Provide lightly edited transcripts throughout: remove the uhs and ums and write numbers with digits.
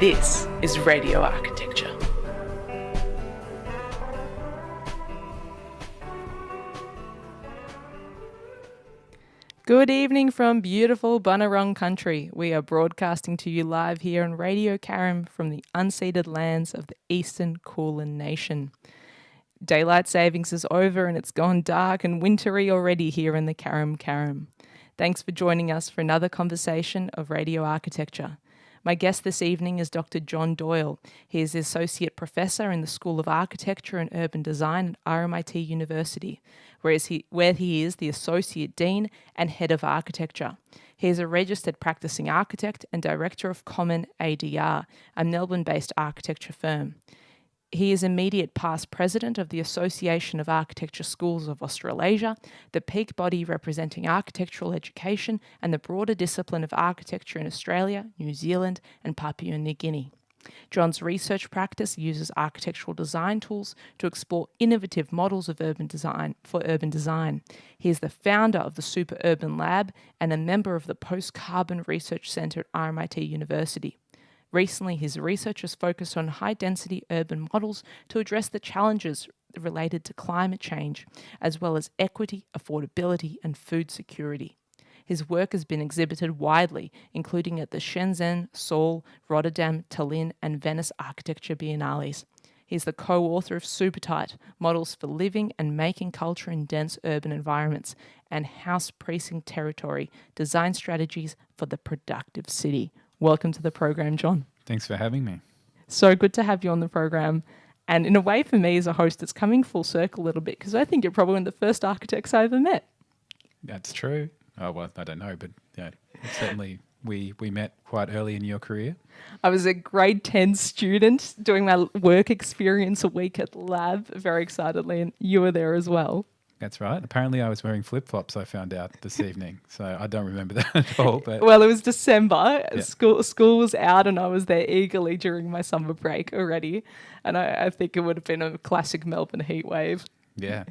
This is Radio Architecture. Good evening from beautiful Bunurong country. We are broadcasting to you live here on Radio Karam from the unceded lands of the Eastern Kulin Nation. Daylight savings is over and it's gone dark and wintry already here in the Karam. Thanks for joining us for another conversation of radio architecture. My guest this evening is Dr. John Doyle. He is Associate Professor in the School of Architecture and Urban Design at RMIT University, where he is the Associate Dean and Head of Architecture. He is a registered practicing architect and Director of Common ADR, a Melbourne-based architecture firm. He is immediate past president of the Association of Architecture Schools of Australasia, the peak body representing architectural education and the broader discipline of architecture in Australia, New Zealand and Papua New Guinea. John's research practice uses architectural design tools to explore innovative models of urban design. He is the founder of the Super Urban Lab and a member of the Post-Carbon Research Centre at RMIT University. Recently, his research has focused on high-density urban models to address the challenges related to climate change, as well as equity, affordability, and food security. His work has been exhibited widely, including at the Shenzhen, Seoul, Rotterdam, Tallinn, and Venice Architecture Biennales. He is the co-author of Supertight, Models for Living and Making Culture in Dense Urban Environments, and House Precinct Territory, Design Strategies for the Productive City. Welcome to the program, John. Thanks for having me. So good to have you on the program. And in a way, for me as a host, it's coming full circle a little bit because I think you're probably one of the first architects I ever met. That's true. Oh, well, I don't know, but yeah, certainly we met quite early in your career. I was a grade 10 student doing my work experience a week at the lab, very excitedly, and you were there as well. That's right. Apparently I was wearing flip-flops, I found out this evening. So I don't remember that at all. But well, it was December. Yeah. School was out and I was there eagerly during my summer break already. And I think it would have been a classic Melbourne heat wave. Yeah.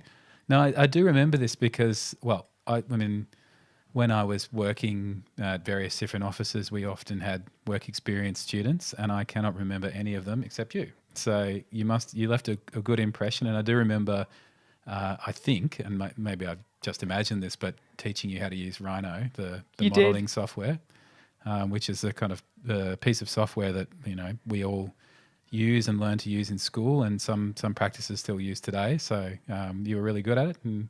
No, I do remember this because, well, I mean, when I was working at various different offices, we often had work experience students and I cannot remember any of them except you. So you left a good impression. And I do remember... I think, and maybe I've just imagined this, but teaching you how to use Rhino, the modelling software, which is a kind of piece of software that we all use and learn to use in school, and some practices still use today. So you were really good at it, and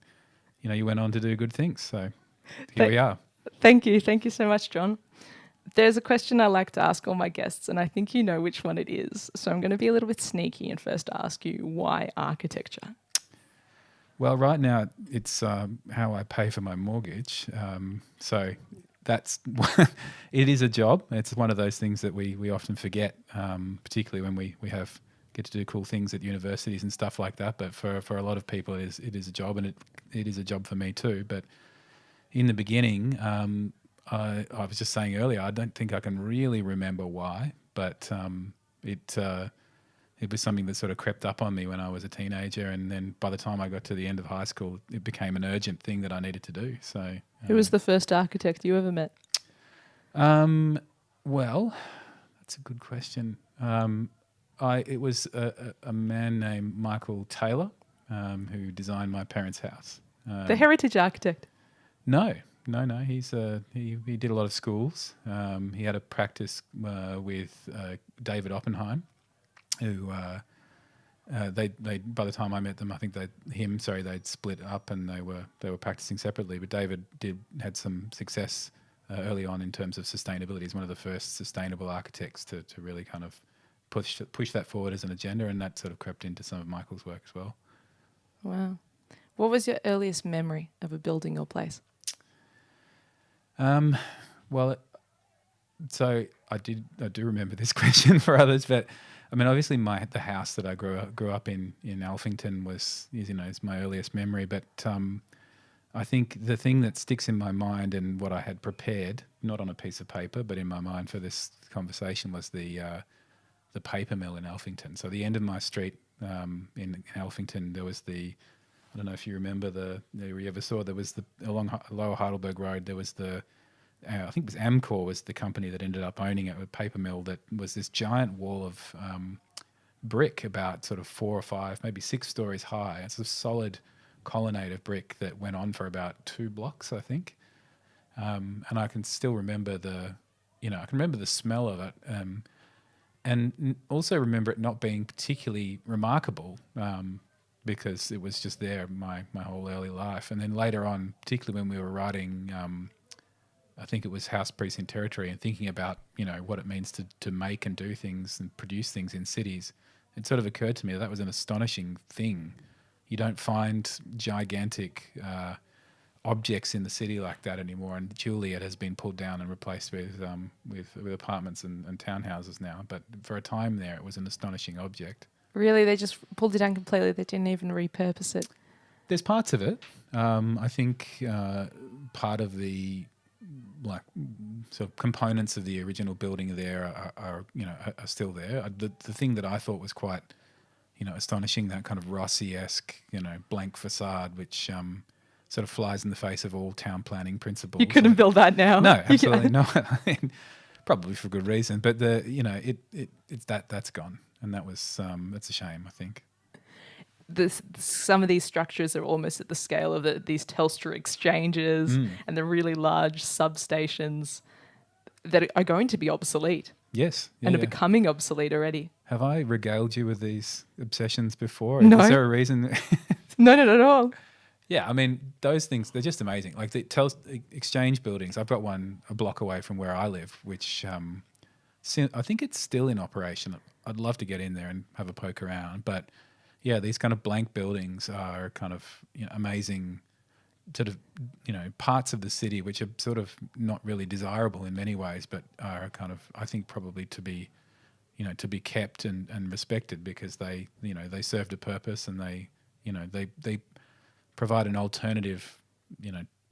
you went on to do good things. So here we are. Thank you so much, John. There's a question I like to ask all my guests, and I think you know which one it is. So I'm going to be a little bit sneaky and first ask you, why architecture? Well, right now it's how I pay for my mortgage. So that's it is a job. It's one of those things that we often forget, particularly when we get to do cool things at universities and stuff like that. But for a lot of people, it is a job, and it is a job for me too. But in the beginning, I was just saying earlier, I don't think I can really remember why, but it was something that sort of crept up on me when I was a teenager, and then by the time I got to the end of high school, it became an urgent thing that I needed to do. So, who was the first architect you ever met? Well, that's a good question. It was a man named Michael Taylor who designed my parents' house. The heritage architect? No. He did a lot of schools. He had a practice with David Oppenheim, who they by the time I met them, I think they'd split up and they were practicing separately. But David had some success early on in terms of sustainability. He's one of the first sustainable architects to really kind of push that forward as an agenda, and that sort of crept into some of Michael's work as well. Wow. What was your earliest memory of a building or place? Well, so I do remember this question for others, but I mean, obviously the house that I grew up in Alphington is my earliest memory. But I think the thing that sticks in my mind and what I had prepared, not on a piece of paper, but in my mind for this conversation, was the paper mill in Alphington. So the end of my street in Alphington, there was I don't know if you remember you ever saw, there was along Lower Heidelberg Road, there was the I think it was Amcor was the company that ended up owning it, a paper mill that was this giant wall of brick about sort of 4 or 5, maybe 6 stories high. It's a solid colonnade of brick that went on for about 2 blocks, I think. And I can still remember I can remember the smell of it. And also remember it not being particularly remarkable because it was just there my whole early life. And then later on, particularly when we were writing, I think it was House Precinct Territory, and thinking about, what it means to make and do things and produce things in cities, it sort of occurred to me that was an astonishing thing. You don't find gigantic objects in the city like that anymore, and Juliet has been pulled down and replaced with apartments and townhouses now. But for a time there, it was an astonishing object. Really, they just pulled it down completely. They didn't even repurpose it. There's parts of it. I think part of the sort of components of the original building there are still there. The thing that I thought was quite astonishing, that kind of Rossi-esque blank facade, which sort of flies in the face of all town planning principles. You couldn't build that now. No, absolutely not. I mean, probably for good reason. But it's that's gone, and that's a shame, I think. Some of these structures are almost at the scale of these Telstra exchanges and the really large substations that are going to be obsolete. Yes, and are becoming obsolete already. Have I regaled you with these obsessions before? No. Is there a reason? No, not at all. Yeah, I mean, those things, they're just amazing. Like the exchange buildings, I've got one a block away from where I live, which I think it's still in operation. I'd love to get in there and have a poke around. But yeah, these kind of blank buildings are kind of amazing sort of, parts of the city which are sort of not really desirable in many ways, but are kind of, I think, probably to be kept and respected because they served a purpose, and they provide an alternative,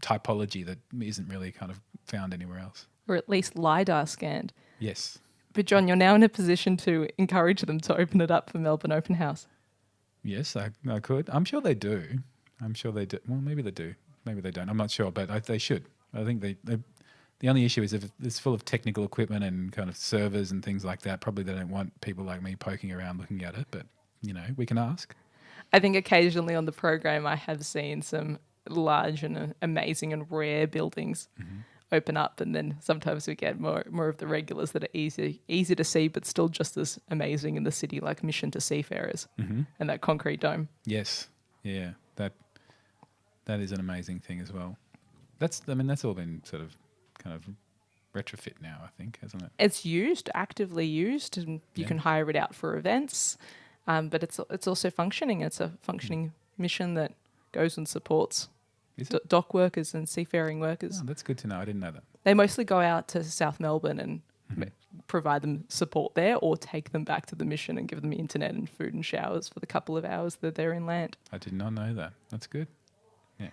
typology that isn't really kind of found anywhere else. Or at least LiDAR scanned. Yes. But John, you're now in a position to encourage them to open it up for Melbourne Open House. Yes, I could. I'm sure they do. Well, maybe they do. Maybe they don't. I'm not sure, but they should. I think the only issue is if it's full of technical equipment and kind of servers and things like that, probably they don't want people like me poking around looking at it, but, we can ask. I think occasionally on the program I have seen some large and amazing and rare buildings open up, and then sometimes we get more of the regulars that are easy to see but still just as amazing in the city, like Mission to Seafarers and that concrete dome. Yes. Yeah. That is an amazing thing as well. That's all been sort of kind of retrofit now, I think, hasn't it? It's actively used, and you can hire it out for events. But it's also functioning. It's a functioning mission that goes and supports dock workers and seafaring workers. Oh, that's good to know. I didn't know that. They mostly go out to South Melbourne and provide them support there, or take them back to the mission and give them internet and food and showers for the couple of hours that they're inland. I did not know that. That's good. Yeah.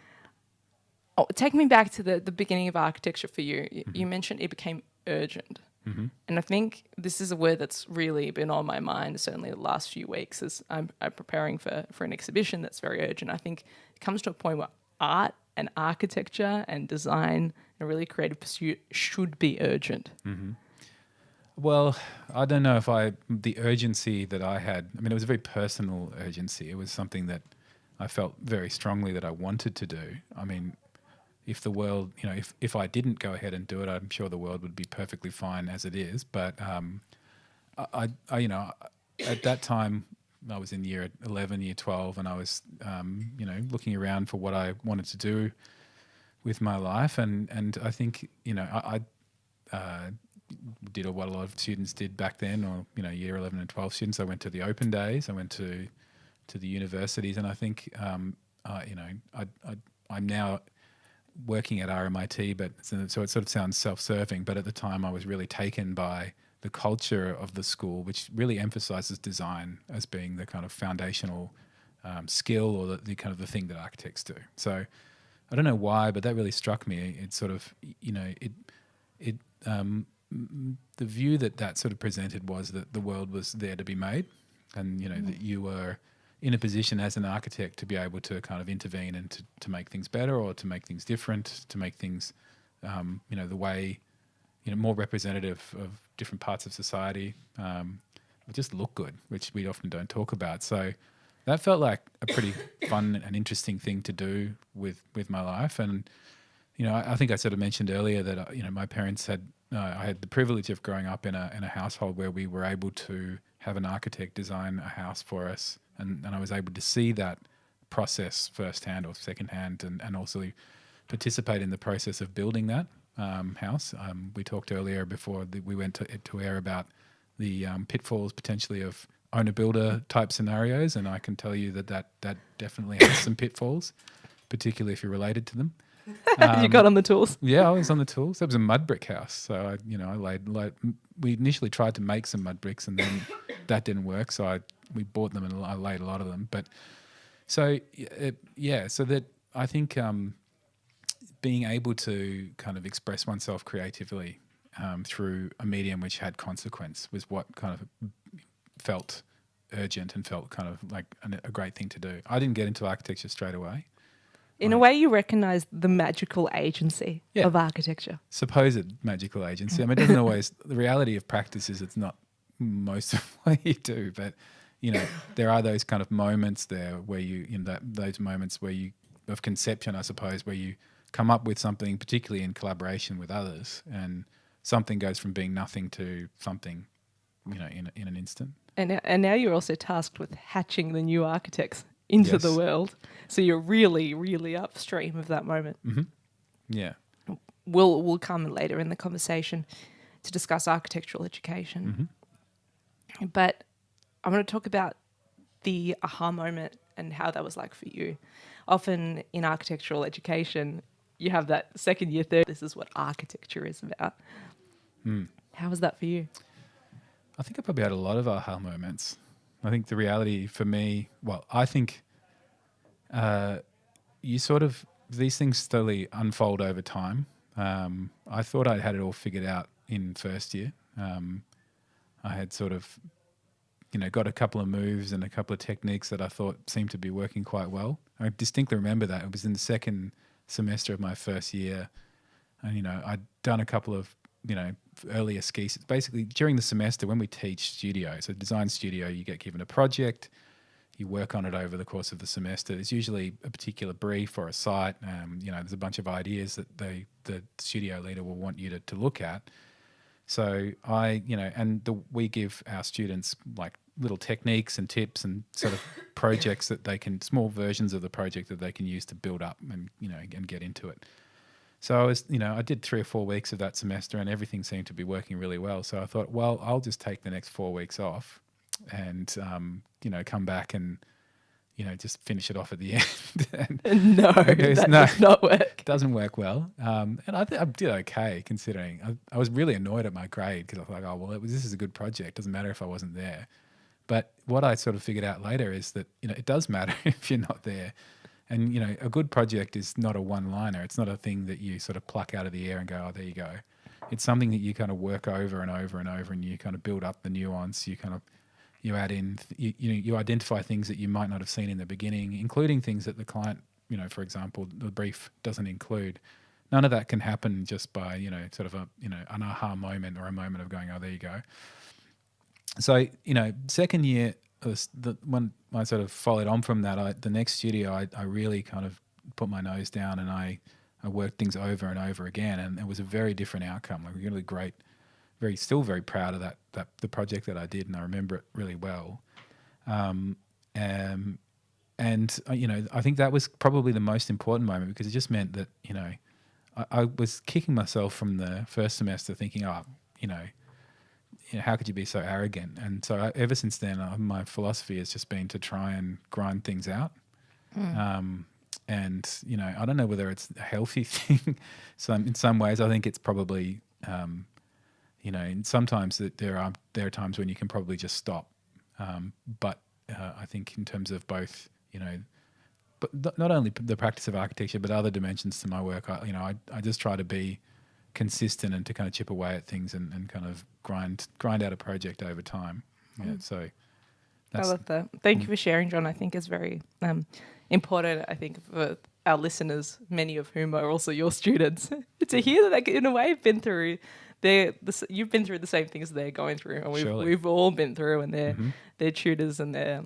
Oh, take me back to the beginning of architecture for you. You mentioned it became urgent. And I think this is a word that's really been on my mind, certainly the last few weeks, as I'm preparing for an exhibition that's very urgent. I think it comes to a point where art and architecture and design and really creative pursuit should be urgent. Well, I don't know if the urgency that I had, it was a very personal urgency. It was something that I felt very strongly that I wanted to do. If the world, if I didn't go ahead and do it, I'm sure the world would be perfectly fine as it is. But I at that time, I was in year 11, year 12, and I was, looking around for what I wanted to do with my life. And I think, I did what a lot of students did back then, or, year 11 and 12 students. I went to the open days. I went to the universities, and I think, I'm now working at RMIT, but so it sort of sounds self-serving, but at the time I was really taken by the culture of the school, which really emphasizes design as being the kind of foundational skill, or the kind of the thing that architects do. So I don't know why, but that really struck me. It sort of, the view that sort of presented was that the world was there to be made, and, that you were in a position as an architect to be able to kind of intervene and to make things better, or to make things different, to make things the way, more representative of different parts of society. It just look good, which we often don't talk about. So that felt like a pretty fun and interesting thing to do with my life. And, I think I sort of mentioned earlier that, my parents I had the privilege of growing up in a household where we were able to have an architect design a house for us. And I was able to see that process firsthand or secondhand, and also participate in the process of building that house. We talked earlier before we went to air about the pitfalls potentially of owner-builder type scenarios, and I can tell you that definitely has some pitfalls, particularly if you're related to them. You got on the tools. Yeah, I was on the tools. That was a mud brick house, so I laid. We initially tried to make some mud bricks, and then that didn't work. So we bought them, and I laid a lot of them. But so that I think being able to kind of express oneself creatively through a medium which had consequence was what kind of felt urgent and felt kind of like a great thing to do. I didn't get into architecture straight away. In a way, you recognise the magical agency of architecture. Supposed magical agency. I mean, it doesn't always. The reality of practice is it's not most of what you do, but there are those kind of moments there where those moments where you of conception, I suppose, where you come up with something, particularly in collaboration with others, and something goes from being nothing to something, in an instant. And now you're also tasked with hatching the new architects into the world. So you're really, really upstream of that moment. Mm-hmm. Yeah. We'll come later in the conversation to discuss architectural education. Mm-hmm. But I want to talk about the aha moment and how that was like for you. Often in architectural education, you have that second year, third, this is what architecture is about. How was that for you? I think I probably had a lot of aha moments. I think the reality for me, I think these things slowly unfold over time. I thought I had it all figured out in first year. I had sort of, got a couple of moves and a couple of techniques that I thought seemed to be working quite well. I distinctly remember that. It was in the second semester of my first year. And, I'd done a couple of, early esquisses. Basically, during the semester when we teach studio, so design studio, you get given a project, you work on it over the course of the semester. There's usually a particular brief or a site. There's a bunch of ideas that the studio leader will want you to look at. So we give our students like little techniques and tips and sort of projects that they can, small versions of the project that they can use to build up and get into it. So I did 3 or 4 weeks of that semester and everything seemed to be working really well. So I thought, I'll just take the next 4 weeks off and, come back and, just finish it off at the end. No, that does not work. It doesn't work well. And I did okay considering. I was really annoyed at my grade because I was like, this is a good project. Doesn't matter if I wasn't there. But what I sort of figured out later is that, it does matter if you're not there. And, a good project is not a one-liner. It's not a thing that you sort of pluck out of the air and go, oh, there you go. It's something that you kind of work over and over and over, and you kind of build up the nuance. You add in, you identify things that you might not have seen in the beginning, including things that the client, for example, the brief doesn't include. None of that can happen just by, sort of an aha moment or a moment of going, oh, there you go. So, second year, when I sort of followed on from that, the next studio, I really kind of put my nose down and I worked things over and over again, and it was a very different outcome. Like really great, still very proud of the project that I did, and I remember it really well. And I think that was probably the most important moment because it just meant that I was kicking myself from the first semester, thinking, how could you be so arrogant? And so ever since then, my philosophy has just been to try and grind things out. And, I don't know whether it's a healthy thing. In some ways, I think it's probably, and sometimes there are times when you can probably just stop. But I think in terms of both, but not only the practice of architecture, but other dimensions to my work, I just try to be consistent and to kind of chip away at things and kind of grind out a project over time. Yeah, so I love that. Thank you for sharing, John. I think it's very important, I think, for our listeners, many of whom are also your students, to hear that they, in a way, have been through. You've been through the same things they're going through, and Surely. we've all been through, and their tutors and their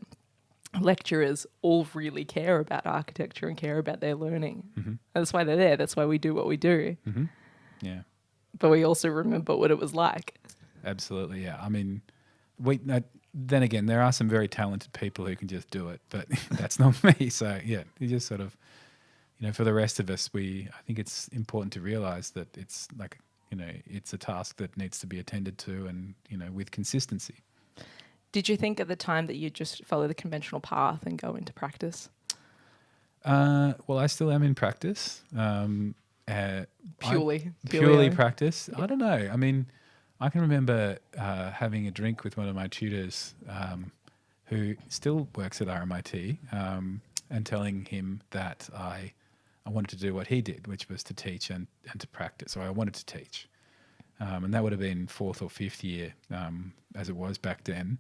lecturers all really care about architecture and care about their learning. And that's why they're there. That's why we do what we do. Yeah. But we also remember what it was like. Absolutely, yeah. I mean, then again, there are some very talented people who can just do it, but that's not me. So yeah, you just sort of, for the rest of us, I think it's important to realize that it's like, it's a task that needs to be attended to, and with consistency. Did you think at the time that you'd just follow the conventional path and go into practice? Well, I still am in practice. Purely practice. I don't know. I mean, I can remember having a drink with one of my tutors who still works at RMIT and telling him that I wanted to do what he did, which was to teach and to practice. So I wanted to teach. And that would have been 4th or 5th year as it was back then.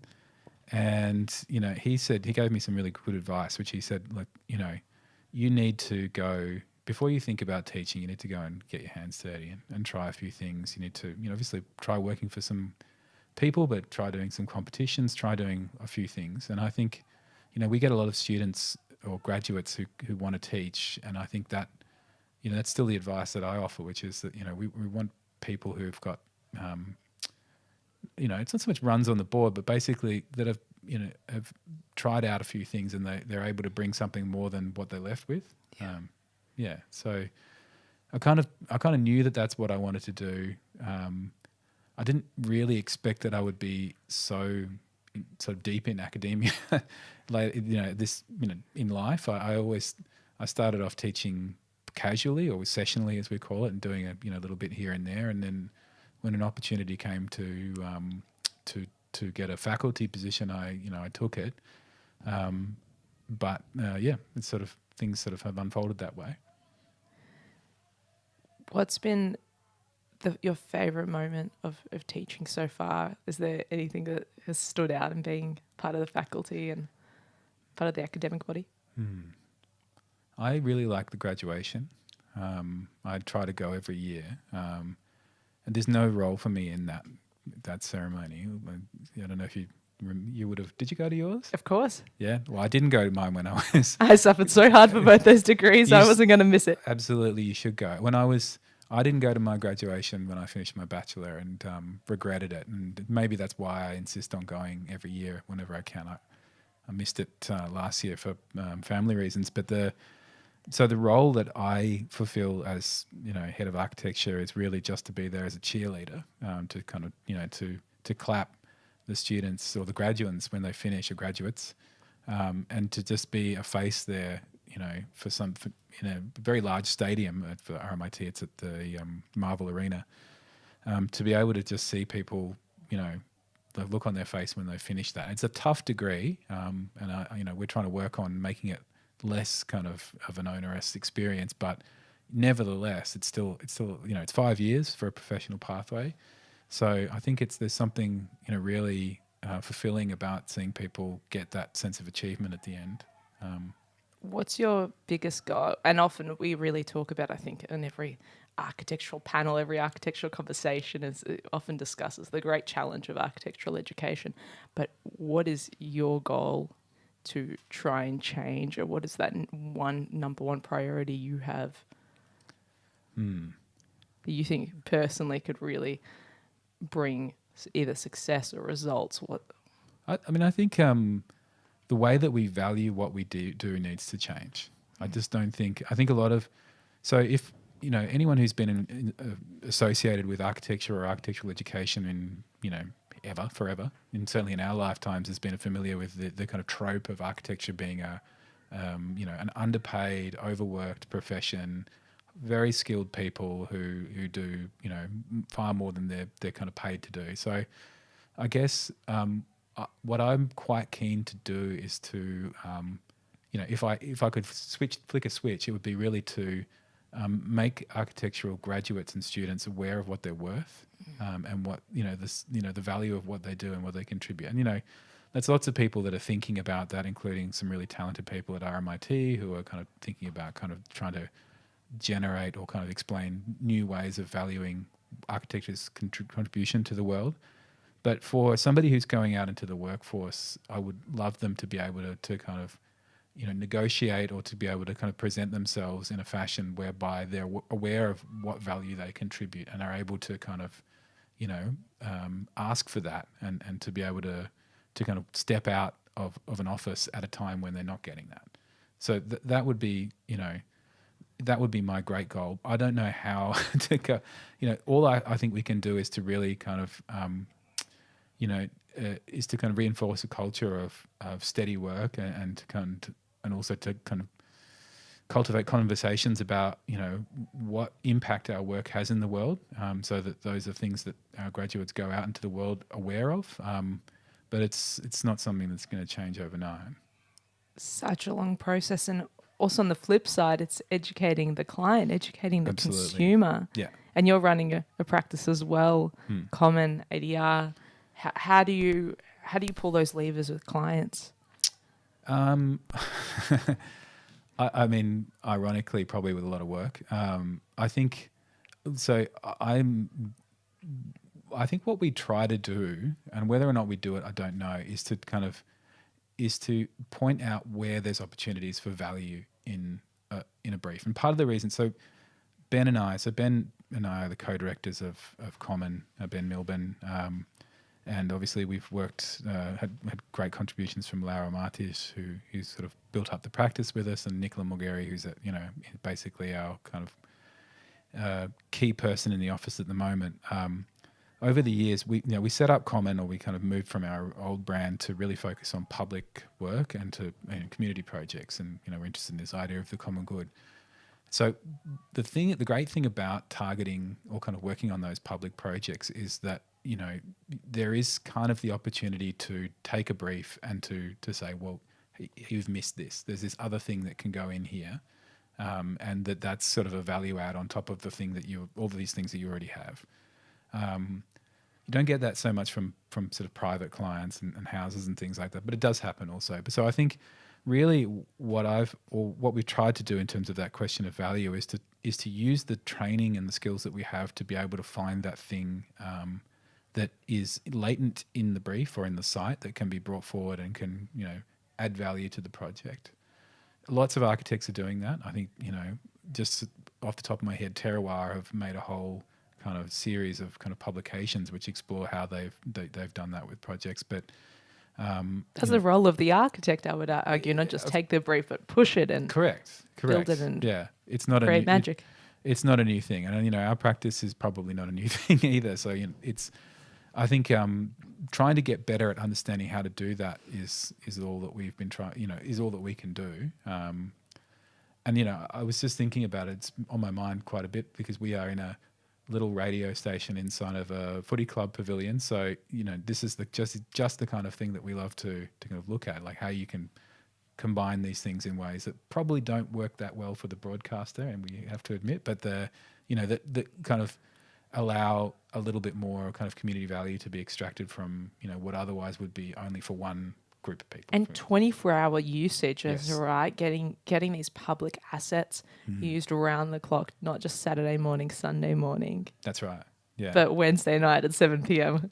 And, he gave me some really good advice, which he said, look, you need to go, before you think about teaching, you need to go and get your hands dirty and try a few things. You need to, obviously try working for some people, but try doing some competitions, try doing a few things. And I think, we get a lot of students or graduates who want to teach. And I think that, that's still the advice that I offer, which is that, we want people who've got, it's not so much runs on the board, but basically that have tried out a few things and they're able to bring something more than what they're left with. Yeah. So I kind of knew that that's what I wanted to do. I didn't really expect that I would be so sort of deep in academia, in life. I started off teaching casually or sessionally, as we call it, and doing a little bit here and there. And then when an opportunity came to get a faculty position, I took it. But it's sort of things sort of have unfolded that way. What's been your favourite moment of teaching so far? Is there anything that has stood out in being part of the faculty and part of the academic body? I really like the graduation. I try to go every year. And there's no role for me in that ceremony. I don't know if you would have. Did you go to yours? Of course. Yeah. Well, I didn't go to mine when I was. I suffered so hard for both those degrees. I wasn't going to miss it. Absolutely, you should go. I didn't go to my graduation when I finished my bachelor and regretted it. And maybe that's why I insist on going every year whenever I can. I missed it last year for family reasons. But the role that I fulfill as head of architecture is really just to be there as a cheerleader, to kind of to clap the students or the graduates when they finish, or graduates, and to just be a face there, in a very large stadium for RMIT. It's at the Marvel Arena. To be able to just see people, the look on their face when they finish that. It's a tough degree, and we're trying to work on making it less kind of an onerous experience, but nevertheless, it's still it's 5 years for a professional pathway. So I think there's something really fulfilling about seeing people get that sense of achievement at the end. What's your biggest goal? And often we really talk about, I think, in every architectural panel, every architectural conversation often discusses the great challenge of architectural education. But what is your goal to try and change, or what is that number one priority you have that you think personally could really bring either success or results? I think the way that we value what we do needs to change. I just don't think. I think a lot of. So if anyone who's been associated with architecture or architectural education in forever, and certainly in our lifetimes, has been familiar with the kind of trope of architecture being an underpaid, overworked profession, very skilled people who do far more than they're kind of paid to do. So I guess what I'm quite keen to do is to if I could flick a switch, it would be really to make architectural graduates and students aware of what they're worth, and what the value of what they do and what they contribute. And there's lots of people that are thinking about that, including some really talented people at RMIT who are kind of thinking about kind of trying to generate or kind of explain new ways of valuing architecture's contribution to the world. But for somebody who's going out into the workforce, I would love them to be able to kind of, negotiate or to be able to kind of present themselves in a fashion whereby they're aware of what value they contribute and are able to kind of, ask for that and to be able to kind of step out of an office at a time when they're not getting that. So that would be, that would be my great goal. I don't know how to go, all I think we can do is to really kind of, is to kind of reinforce a culture of steady work and also to kind of cultivate conversations about, what impact our work has in the world, so that those are things that our graduates go out into the world aware of. But it's not something that's going to change overnight. Such a long process. And also on the flip side, it's educating the client, educating the Absolutely. consumer. Yeah. And you're running a practice as well, Common, ADR. How do you pull those levers with clients? I mean, ironically, probably with a lot of work. I think so. I think what we try to do, and whether or not we do it, I don't know, is to point out where there's opportunities for value in a brief. And part of the reason, Ben and I are the co-directors of Common, Ben Milburn, and obviously we've worked, had great contributions from Laura Martis, who's sort of built up the practice with us, and Nicola Mulgeri, who's basically our kind of key person in the office at the moment. Over the years, we set up Common, or we kind of moved from our old brand to really focus on public work and to community projects, and we're interested in this idea of the common good. So the great thing about targeting or kind of working on those public projects is that there is kind of the opportunity to take a brief and to say, well, you've missed this. There's this other thing that can go in here, and that's sort of a value add on top of the thing that all of these things that you already have. You don't get that so much from sort of private clients and houses and things like that, but it does happen also. But so I think really what we've tried to do in terms of that question of value is to use the training and the skills that we have to be able to find that thing that is latent in the brief or in the site that can be brought forward and can add value to the project. Lots of architects are doing that. I think just off the top of my head, Terroir have made a whole kind of series of kind of publications which explore how they've done that with projects. But that's the role of the architect, I would argue, not just take the brief but push it and correct build it and it's not create magic. It's not a new thing, and our practice is probably not a new thing either. So it's I think trying to get better at understanding how to do that is all that we've been trying. Is all that we can do. And I was just thinking about it. It's on my mind quite a bit because we are in a little radio station inside of a footy club pavilion. So, this is just the kind of thing that we love to kind of look at, like how you can combine these things in ways that probably don't work that well for the broadcaster, and we have to admit, but that kind of allow a little bit more kind of community value to be extracted from, what otherwise would be only for one group of people. And 24-hour usage is Yes. right. Getting these public assets used around the clock, not just Saturday morning, Sunday morning, That's right. Yeah. but Wednesday night at 7 p.m.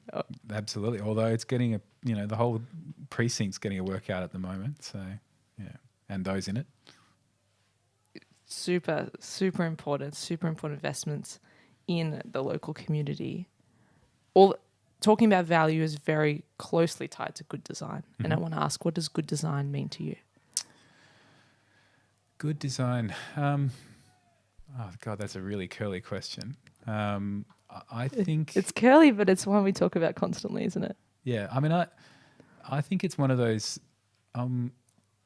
Absolutely. Although it's getting the whole precinct's getting a workout at the moment. So, yeah. And those in it. Super important investments in the local community. Talking about value is very closely tied to good design. And I want to ask, what does good design mean to you? Good design. Oh God, that's a really curly question. I think It's curly, but it's one we talk about constantly, isn't it? yeah. I mean, I think it's one of those. I'm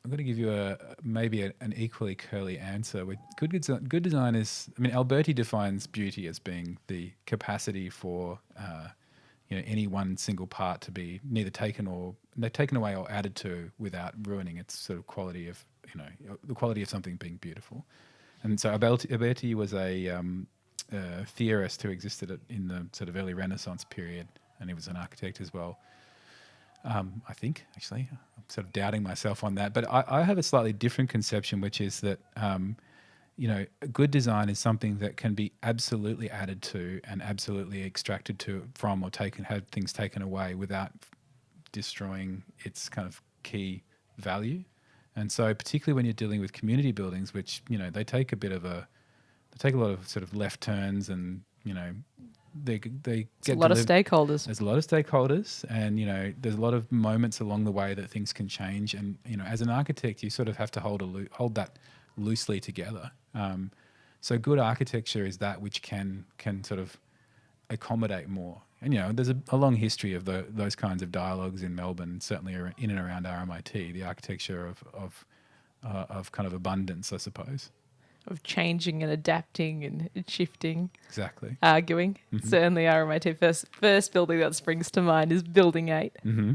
going to give you an equally curly answer. Good design is. I mean, Alberti defines beauty as being the capacity for any one single part to be neither taken away or added to without ruining its sort of quality of the quality of something being beautiful. And so Alberti was a theorist who existed in the sort of early Renaissance period, and he was an architect as well. I think, actually. I'm sort of doubting myself on that. But I have a slightly different conception, which is that, a good design is something that can be absolutely added to and absolutely extracted from or have things taken away without destroying its kind of key value. And so particularly when you're dealing with community buildings, which, they take a lot of sort of left turns and, they It's a get lot of delivered. stakeholders. There's a lot of stakeholders, and there's a lot of moments along the way that things can change. And as an architect, you sort of have to hold that loosely together. So good architecture is that which can sort of accommodate more. And there's a long history of those kinds of dialogues in Melbourne, certainly in and around RMIT, the architecture of kind of abundance, I suppose. Of changing and adapting and shifting. Exactly. Arguing. Certainly RMIT first building that springs to mind is Building 8. Mm-hmm.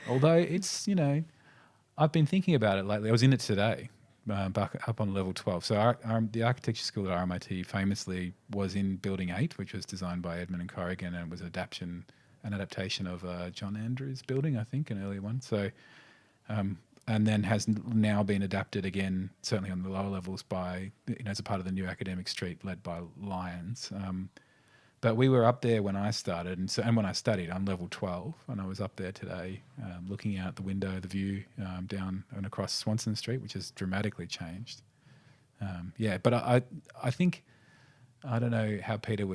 Although it's, I've been thinking about it lately. I was in it today, back up on level 12. So the architecture school at RMIT famously was in Building 8, which was designed by Edmund and Corrigan, and it was an adaptation of John Andrews' building, I think, an earlier one. So, and then has now been adapted again, certainly on the lower levels by, as a part of the new academic street led by Lyons. But we were up there when I started, and when I studied on level 12, and I was up there today looking out the window, the view down and across Swanston Street, which has dramatically changed. But I think, I don't know how Peter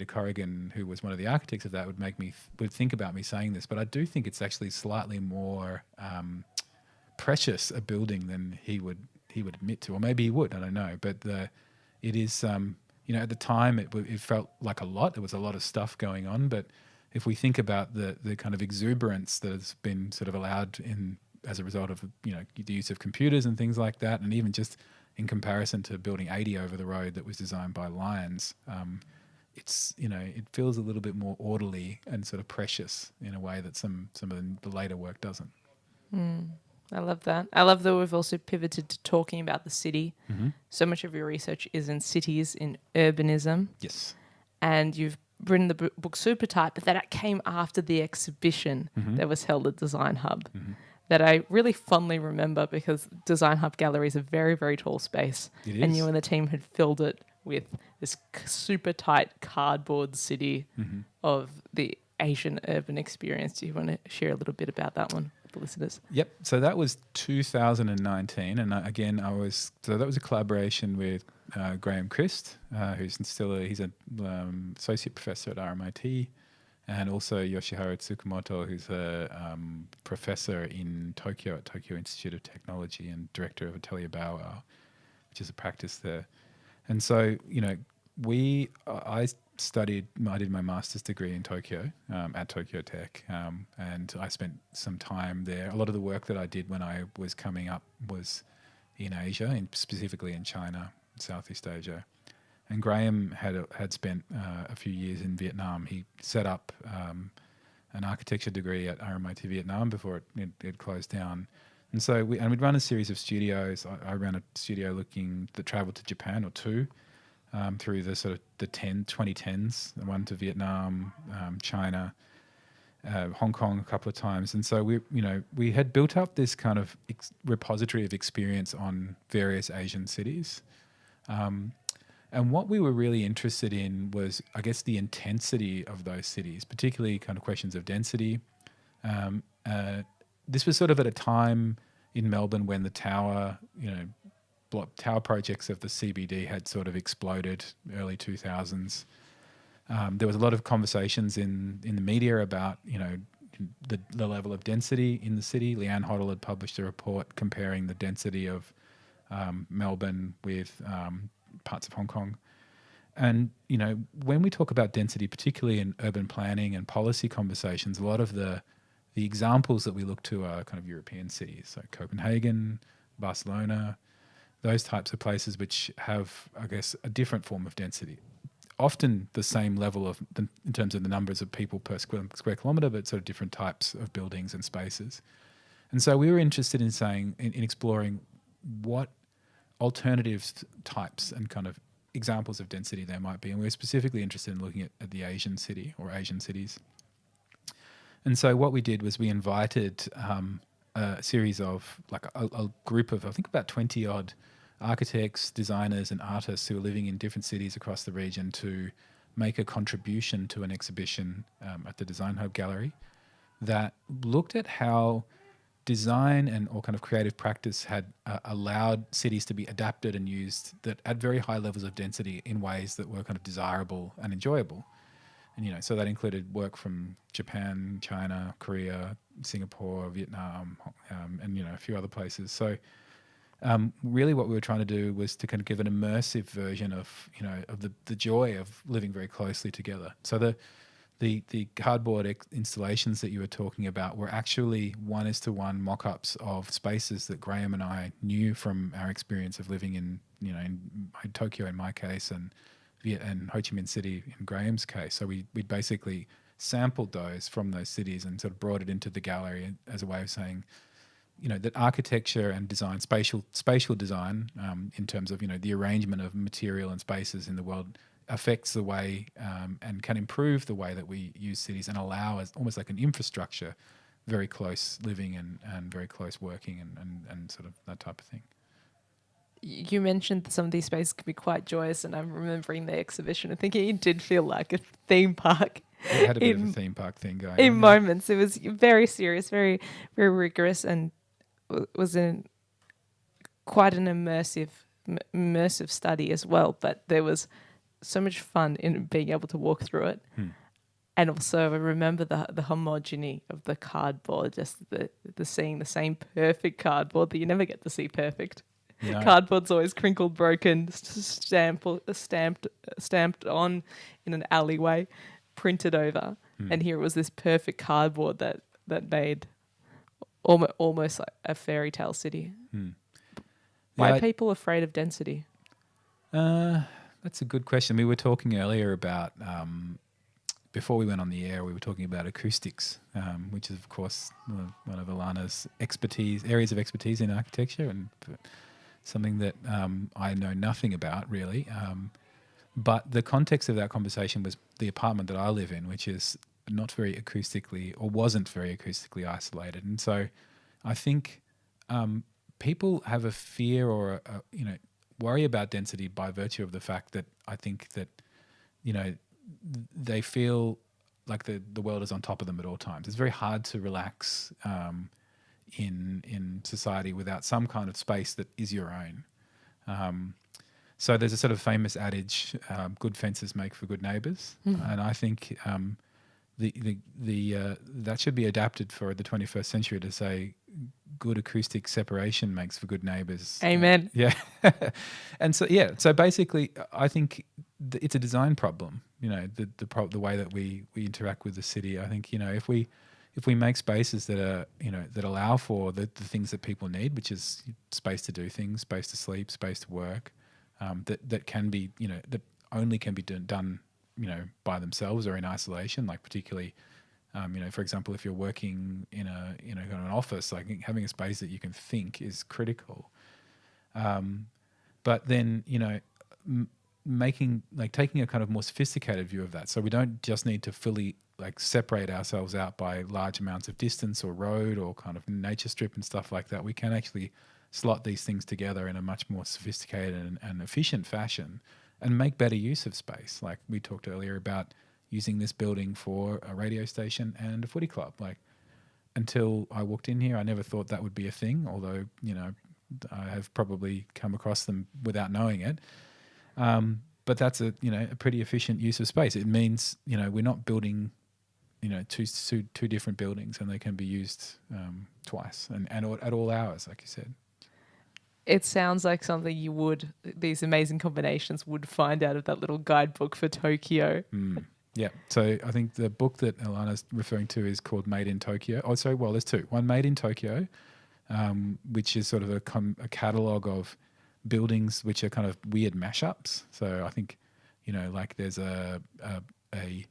Corrigan, who was one of the architects of that, would think about me saying this, but I do think it's actually slightly more precious a building than he would admit to, or maybe he would, I don't know. But it is, at the time it felt like a lot. There was a lot of stuff going on, but if we think about the kind of exuberance that has been sort of allowed as a result of the use of computers and things like that, and even just in comparison to Building 80 over the road that was designed by Lyons, it's it feels a little bit more orderly and sort of precious in a way that some of the later work doesn't. I love that. I love that we've also pivoted to talking about the city. Mm-hmm. So much of your research is in cities, in urbanism. Yes. And you've written the book Super Tight, but that came after the exhibition that was held at Design Hub that I really fondly remember, because Design Hub Gallery is a very, very tall space. It is. And you and the team had filled it with this super tight cardboard city of the Asian urban experience. Do you want to share a little bit about that one for listeners? Yep. So that was 2019, and that was a collaboration with Graham Christ, who's he's an associate professor at RMIT, and also Yoshihiro Tsukamoto, who's a professor in Tokyo at Tokyo Institute of Technology and director of Atelier Bauer, which is a practice there. And so, I did my master's degree in Tokyo, at Tokyo Tech, and I spent some time there. A lot of the work that I did when I was coming up was in Asia, and specifically in China, Southeast Asia. And Graham had spent a few years in Vietnam. He set up an architecture degree at RMIT Vietnam before it closed down. And so we'd run a series of studios. I ran a studio that travelled to Japan, or two, through the sort of the 2010s, one to Vietnam, China, Hong Kong a couple of times. And so we had built up this kind of repository of experience on various Asian cities. And what we were really interested in was, I guess, the intensity of those cities, particularly kind of questions of density. This was sort of at a time in Melbourne when the tower projects of the CBD had sort of exploded, early 2000s. There was a lot of conversations in the media about, the level of density in the city. Leanne Hoddle had published a report comparing the density of Melbourne with parts of Hong Kong. And, when we talk about density, particularly in urban planning and policy conversations, a lot of the examples that we look to are kind of European cities, so Copenhagen, Barcelona, those types of places which have, I guess, a different form of density. Often the same level in terms of the numbers of people per square kilometre, but sort of different types of buildings and spaces. And so we were interested in exploring what alternative types and kind of examples of density there might be. And we were specifically interested in looking at the Asian city or Asian cities. And so what we did was we invited a series of, like a group of, I think about 20 odd architects, designers and artists who are living in different cities across the region to make a contribution to an exhibition at the Design Hub Gallery that looked at how design and or kind of creative practice had allowed cities to be adapted and used that at very high levels of density in ways that were kind of desirable and enjoyable. And, so that included work from Japan, China, Korea, Singapore, Vietnam, and, a few other places. So really what we were trying to do was to kind of give an immersive version of, of the joy of living very closely together. So the cardboard installations that you were talking about were actually 1:1 mock-ups of spaces that Graham and I knew from our experience of living in Tokyo in my case and Ho Chi Minh City in Graham's case. So we basically sampled those from those cities and sort of brought it into the gallery as a way of saying, that architecture and design, spatial design, in terms of, the arrangement of material and spaces in the world affects the way and can improve the way that we use cities and allow as almost like an infrastructure, very close living and very close working and sort of that type of thing. You mentioned that some of these spaces could be quite joyous, and I'm remembering the exhibition and thinking it did feel like a theme park. It had a bit of a theme park thing going on. In moments. It was very serious, very, very rigorous, and was quite an immersive study as well. But there was so much fun in being able to walk through it. And also I remember the homogeny of the cardboard, just the seeing the same perfect cardboard that you never get to see perfect. No. Cardboard's always crinkled, broken, stamped on in an alleyway, printed over. And here it was this perfect cardboard that made almost like a fairy tale city. Why are people afraid of density? That's a good question. We were talking earlier about, before we went on the air, we were talking about acoustics, which is, of course, one of Ilana's areas of expertise in architecture, and something that I know nothing about, really. But the context of that conversation was the apartment that I live in, which is not very acoustically, or wasn't very acoustically isolated. And so I think people have a fear or worry about density by virtue of the fact that I think that, they feel like the world is on top of them at all times. It's very hard to relax in society without some kind of space that is your own. So there's a sort of famous adage, good fences make for good neighbours. And I think that should be adapted for the 21st century to say good acoustic separation makes for good neighbours. Amen. Yeah. And so basically I think it's a design problem, the way that we interact with the city. I think, if we make spaces that are, that allow for the things that people need, which is space to do things, space to sleep, space to work, that can be, that only can be done, by themselves or in isolation, like particularly, for example, if you're working in an office, like having a space that you can think is critical. But then, taking a kind of more sophisticated view of that. So we don't just need to fully separate ourselves out by large amounts of distance or road or kind of nature strip and stuff like that. We can actually slot these things together in a much more sophisticated and efficient fashion and make better use of space. Like we talked earlier about using this building for a radio station and a footy club. Like until I walked in here, I never thought that would be a thing, although, I have probably come across them without knowing it. But that's a pretty efficient use of space. It means, we're not building, two different buildings, and they can be used twice and at all hours, like you said. It sounds like something these amazing combinations would find out of that little guidebook for Tokyo. Yeah. So I think the book that Ilana's referring to is called Made in Tokyo. Oh, sorry. Well, there's two. One, Made in Tokyo, which is sort of a catalogue of buildings which are kind of weird mashups. So I think, there's an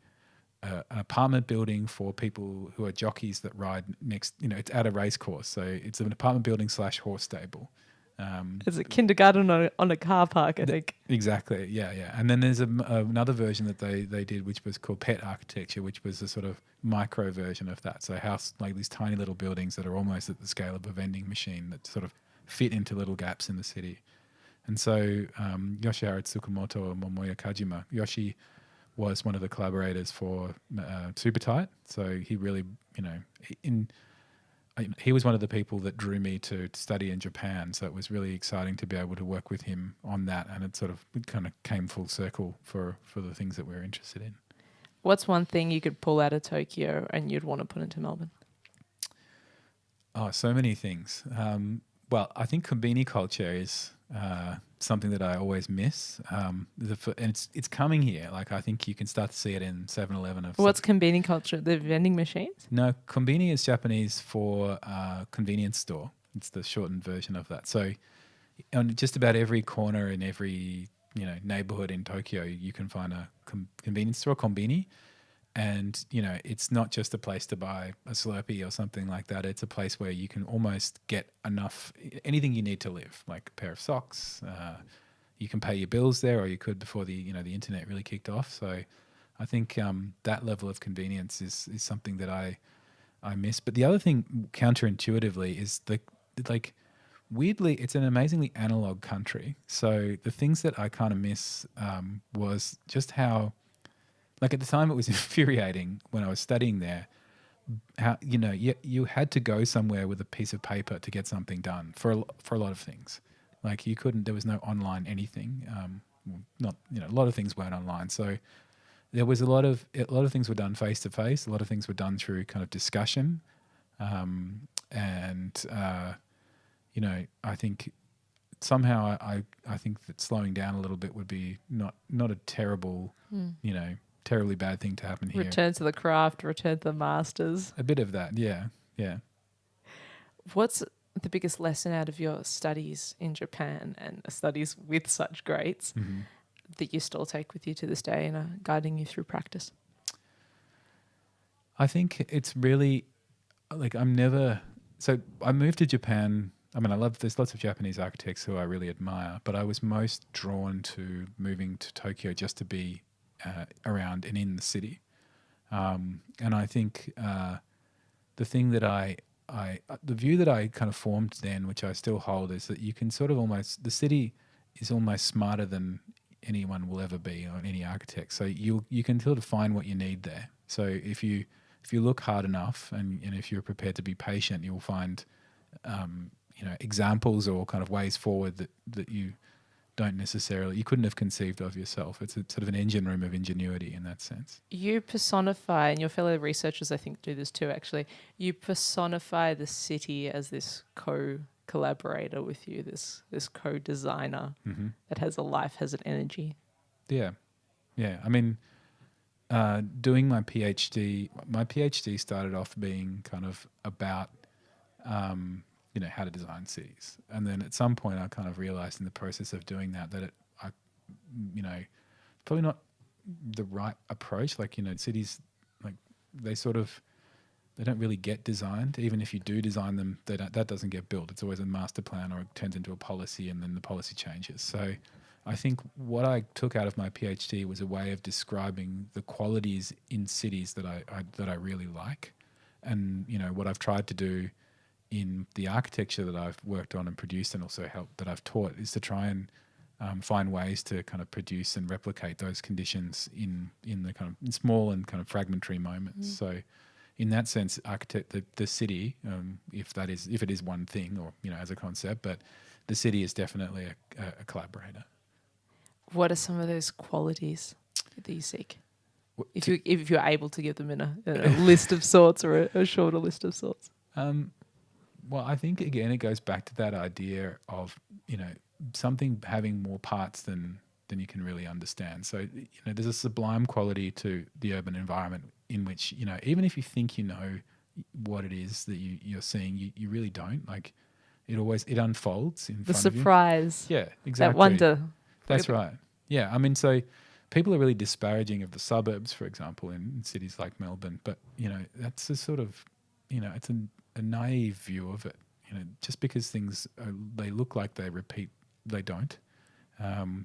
apartment building for people who are jockeys that ride next, it's at a race course. So it's an apartment building / horse stable. It's a kindergarten on a car park, I think. Exactly, yeah. And then there's another version that they did, which was called pet architecture, which was a sort of micro version of that. So house, like these tiny little buildings that are almost at the scale of a vending machine that sort of fit into little gaps in the city. And so Yoshihara Tsukamoto and Momoya Kajima, Yoshi was one of the collaborators for Super Tight. So he really, he was one of the people that drew me to study in Japan. So it was really exciting to be able to work with him on that. And it kind of came full circle for the things that we're interested in. What's one thing you could pull out of Tokyo and you'd want to put into Melbourne? Oh, so many things. Well, I think konbini culture is something that I always miss. And it's coming here. Like I think you can start to see it in 7-Eleven. What's konbini culture? The vending machines? No, konbini is Japanese for convenience store. It's the shortened version of that. So on just about every corner in every neighborhood in Tokyo, you can find a convenience store, konbini. And, it's not just a place to buy a Slurpee or something like that. It's a place where you can almost get anything you need to live, like a pair of socks. You can pay your bills there, or you could before the internet really kicked off. So I think that level of convenience is something that I miss. But the other thing, counterintuitively, is weirdly, it's an amazingly analog country. So the things that I kind of miss was just how, like at the time it was infuriating when I was studying there, how, you had to go somewhere with a piece of paper to get something done for a lot of things. Like there was no online anything. A lot of things weren't online. So there was a lot of things were done face to face. A lot of things were done through kind of discussion. I think somehow I think that slowing down a little bit would be not a terrible, terribly bad thing to happen here. Return to the craft, return to the masters. A bit of that, yeah. What's the biggest lesson out of your studies in Japan and studies with such greats that you still take with you to this day and are guiding you through practice? I think it's really so I moved to Japan. I mean, there's lots of Japanese architects who I really admire, but I was most drawn to moving to Tokyo just to be around and in the city. And I think the thing that the view that I kind of formed then, which I still hold, is that you can sort of the city is almost smarter than anyone will ever be, or any architect. So you can sort of find what you need there. So if you look hard enough and if you're prepared to be patient, you'll find examples or kind of ways forward that you couldn't have conceived of yourself. It's a sort of an engine room of ingenuity in that sense. You personify, and your fellow researchers I think do this too actually, you personify the city as this co-collaborator with you, this co-designer that has a life, has an energy. Yeah. I mean, doing my PhD started off being kind of about how to design cities. And then at some point I kind of realized in the process of doing that probably not the right approach. Cities, they don't really get designed. Even if you do design them, that doesn't get built. It's always a master plan, or it turns into a policy and then the policy changes. So I think what I took out of my PhD was a way of describing the qualities in cities that I really like. And, what I've tried to do in the architecture that I've worked on and produced, and also that I've taught, is to try and find ways to kind of produce and replicate those conditions in the kind of in small and kind of fragmentary moments. So in that sense, the city, if it is one thing, or as a concept, but the city is definitely a collaborator. What are some of those qualities that you seek? If you're able to give them in a list of sorts, or a shorter list of sorts. Well, I think, again, it goes back to that idea of, something having more parts than you can really understand. So, there's a sublime quality to the urban environment in which, even if you think you know what it is that you're seeing, you really don't. Like, it unfolds in front of you. The surprise. Yeah, exactly. That wonder. That's right. Yeah, I mean, so people are really disparaging of the suburbs, for example, in cities like Melbourne. But, that's a sort of, it's a naive view of it. just because they look like they repeat, they don't.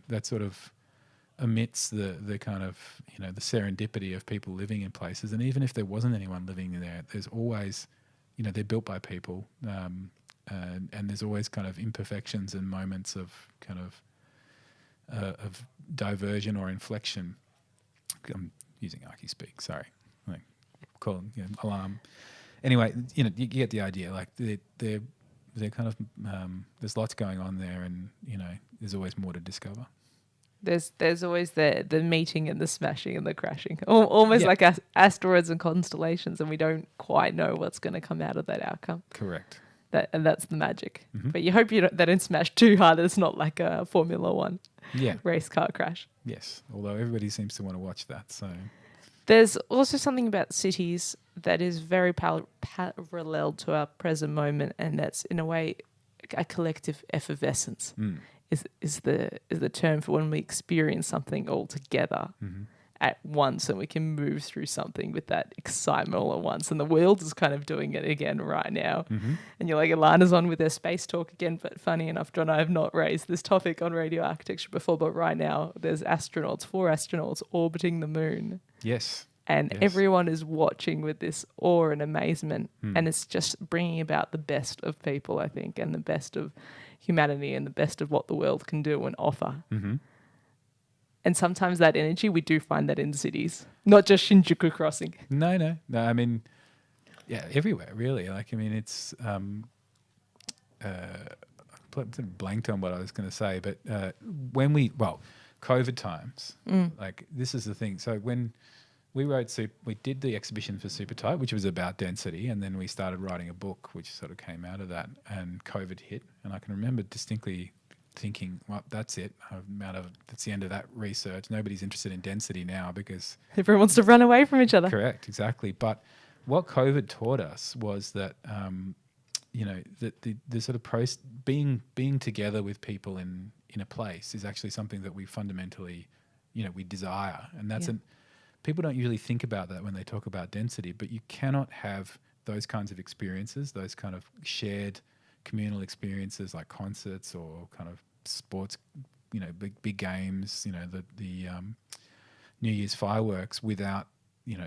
That sort of omits the kind of, the serendipity of people living in places. And even if there wasn't anyone living there, there's always, they're built by people, and there's always kind of imperfections and moments of kind of diversion or inflection. I'm using Archie speak, sorry. Like, call alarm. Anyway, you get the idea. Like they're kind of there's lots going on there, and there's always more to discover. There's always the meeting and the smashing and the crashing, almost like asteroids and constellations, and we don't quite know what's going to come out of that outcome. Correct. And that's the magic. Mm-hmm. But you hope they don't smash too hard. It's not like a Formula One race car crash. Yes, although everybody seems to want to watch that. So there's also something about cities that is very parallel to our present moment, and that's in a way a collective effervescence. Is the term for when we experience something all together at once, and we can move through something with that excitement all at once. And the world is kind of doing it again right now. And you're like, Ilana's on with their space talk again, but funny enough, John, I have not raised this topic on radio architecture before, but right now there's 4 astronauts orbiting the moon. Yes. And everyone is watching with this awe and amazement. And it's just bringing about the best of people, I think, and the best of humanity and the best of what the world can do and offer. And sometimes that energy, we do find that in cities, not just Shinjuku Crossing. No. I mean, everywhere, really. Like, I mean, it's... blanked on what I was going to say, but COVID times, like, this is the thing. So when we did the exhibition for Super Tight, which was about density, and then we started writing a book, which sort of came out of that, and COVID hit. And I can remember distinctly thinking, well, that's it. That's the end of that research. Nobody's interested in density now because... everyone wants to run away from each other. Correct, exactly. But what COVID taught us was that, that the sort of being together with people in a place is actually something that we fundamentally, we desire. And that's people don't usually think about that when they talk about density, but you cannot have those kinds of experiences, those kind of shared communal experiences like concerts or kind of sports, big games, the New Year's fireworks without,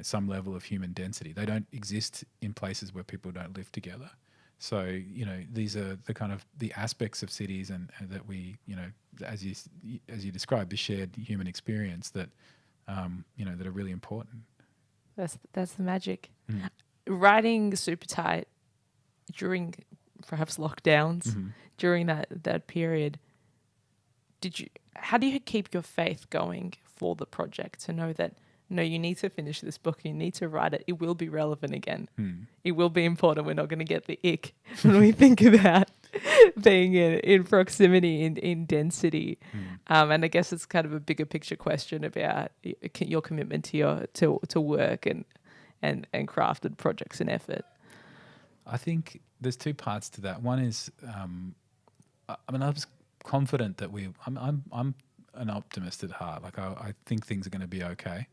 some level of human density. They don't exist in places where people don't live together. So, these are the kind of the aspects of cities and that we, as you described, the shared human experience that, that are really important. That's the magic. Writing Super Tight during perhaps lockdowns, during that period, how do you keep your faith going for the project to know that, no, you need to finish this book, you need to write it, it will be relevant again. It will be important. We're not going to get the ick when we think about being in proximity, in density. And I guess it's kind of a bigger picture question about your commitment to work and crafted projects and effort. I think there's 2 parts to that. One is, I was confident that I'm an optimist at heart. Like I think things are going to be okay.